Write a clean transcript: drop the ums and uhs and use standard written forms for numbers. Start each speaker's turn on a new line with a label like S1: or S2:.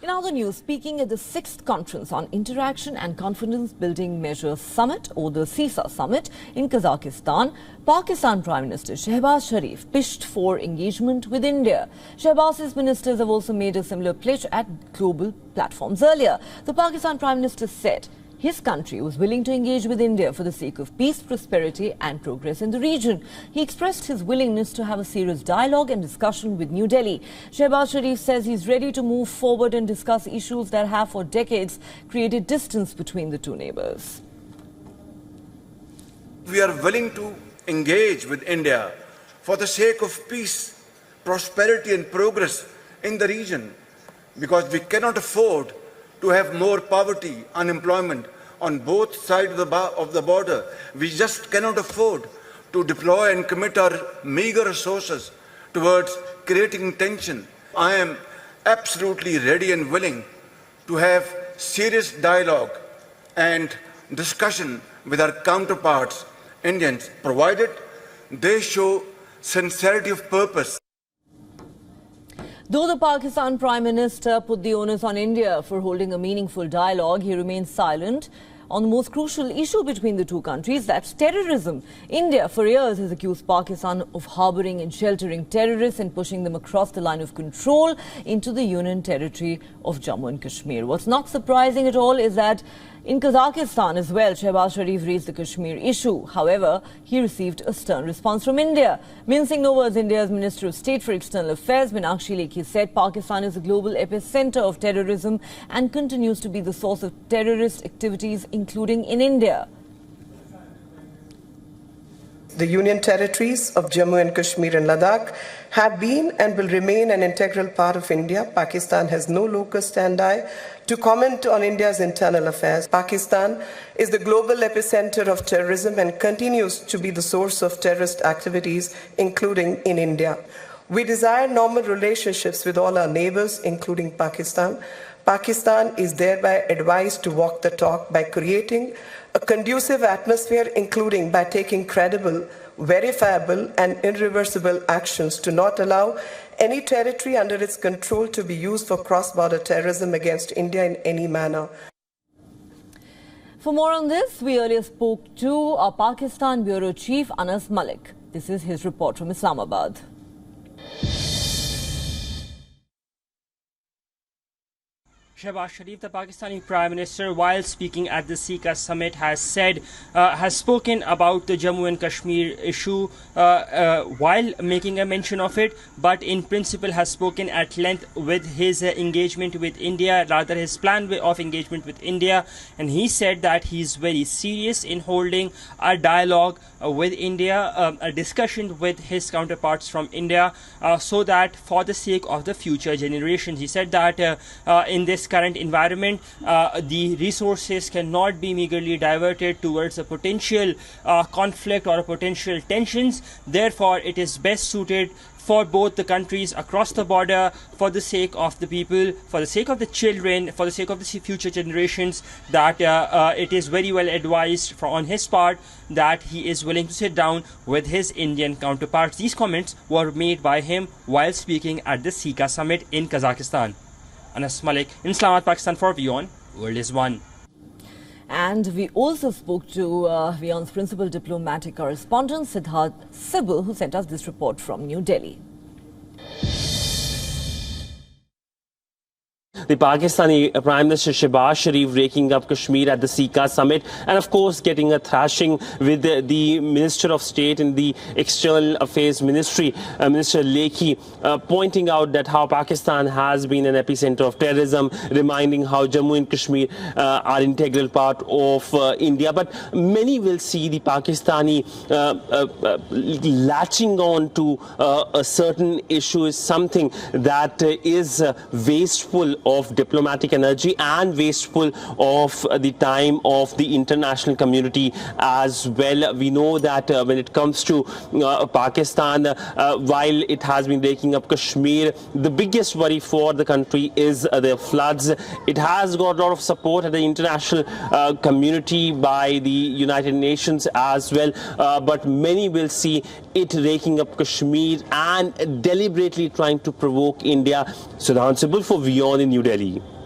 S1: In other news, speaking at the 6th Conference on Interaction and Confidence Building Measures Summit, or the Astana Summit, in Kazakhstan, Pakistan Prime Minister Sharif pitched for engagement with India. Shehbaz's ministers have also made a similar pledge at global platforms. Earlier, the Pakistan Prime Minister said his country was willing to engage with India for the sake of peace, prosperity and progress in the region. He expressed his willingness to have a serious dialogue and discussion with New Delhi. Shehbaz Sharif says he's ready to move forward and discuss issues that have for decades created distance between the two neighbours.
S2: We are willing to engage with India for the sake of peace, prosperity and progress in the region, because we cannot afford to have more poverty, unemployment on both sides of the border. We just cannot afford to deploy and commit our meager resources towards creating tension. I am absolutely ready and willing to have serious dialogue and discussion with our counterparts, Indians, provided they show sincerity of purpose.
S1: Though the Pakistan Prime Minister put the onus on India for holding a meaningful dialogue, he remains silent on the most crucial issue between the two countries, that's terrorism. India for years has accused Pakistan of harbouring and sheltering terrorists and pushing them across the line of control into the Union territory of Jammu and Kashmir. What's not surprising at all is that in Kazakhstan as well, Shehbaz Sharif raised the Kashmir issue. However, he received a stern response from India. Mincing no words, India's Minister of State for External Affairs, Meenakshi Lekhi, said Pakistan is a global epicenter of terrorism and continues to be the source of terrorist activities, including in India.
S3: The Union territories of Jammu and Kashmir and Ladakh have been and will remain an integral part of India. Pakistan has no locus standi to comment on India's internal affairs. Pakistan is the global epicenter of terrorism and continues to be the source of terrorist activities, including in India. We desire normal relationships with all our neighbors, including Pakistan. Pakistan is thereby advised to walk the talk by creating a conducive atmosphere, including by taking credible, verifiable and irreversible actions to not allow any territory under its control to be used for cross-border terrorism against India in any manner.
S1: For more on this, we earlier spoke to our Pakistan Bureau Chief Anas Malik. This is his report from Islamabad.
S4: Shehbaz Sharif, the Pakistani Prime Minister, while speaking at the Astana Summit, has spoken about the Jammu and Kashmir issue while making a mention of it, but in principle has spoken at length with his engagement with India, rather his plan of engagement with India, and he said that he is very serious in holding a dialogue with India, a discussion with his counterparts from India, so that for the sake of the future generations. He said that in this current environment, the resources cannot be meagerly diverted towards a potential conflict or a potential tensions. Therefore, it is best suited for both the countries across the border, for the sake of the people, for the sake of the children, for the sake of the future generations, that it is very well advised on his part that he is willing to sit down with his Indian counterparts. These comments were made by him while speaking at the Astana Summit in Kazakhstan. Anas Malik in Islamabad, Pakistan for WION World is One.
S1: And we also spoke to WION's principal diplomatic correspondent, Siddharth Sibal, who sent us this report from New Delhi.
S5: The Pakistani Prime Minister Shehbaz Sharif raking up Kashmir at the Astana Summit, and of course getting a thrashing with the Minister of State in the External Affairs Ministry, Minister Lekhi, pointing out that how Pakistan has been an epicenter of terrorism, reminding how Jammu and Kashmir are integral part of India. But many will see the Pakistani latching on to a certain issue is something that is wasteful of diplomatic energy and wasteful of the time of the international community as well. We know that when it comes to Pakistan, while it has been raking up Kashmir, the biggest worry for the country is the floods. It has got a lot of support at the international community by the United Nations as well, but many will see it raking up Kashmir and deliberately trying to provoke India. Siddharth Sibal for WION in New New Delhi.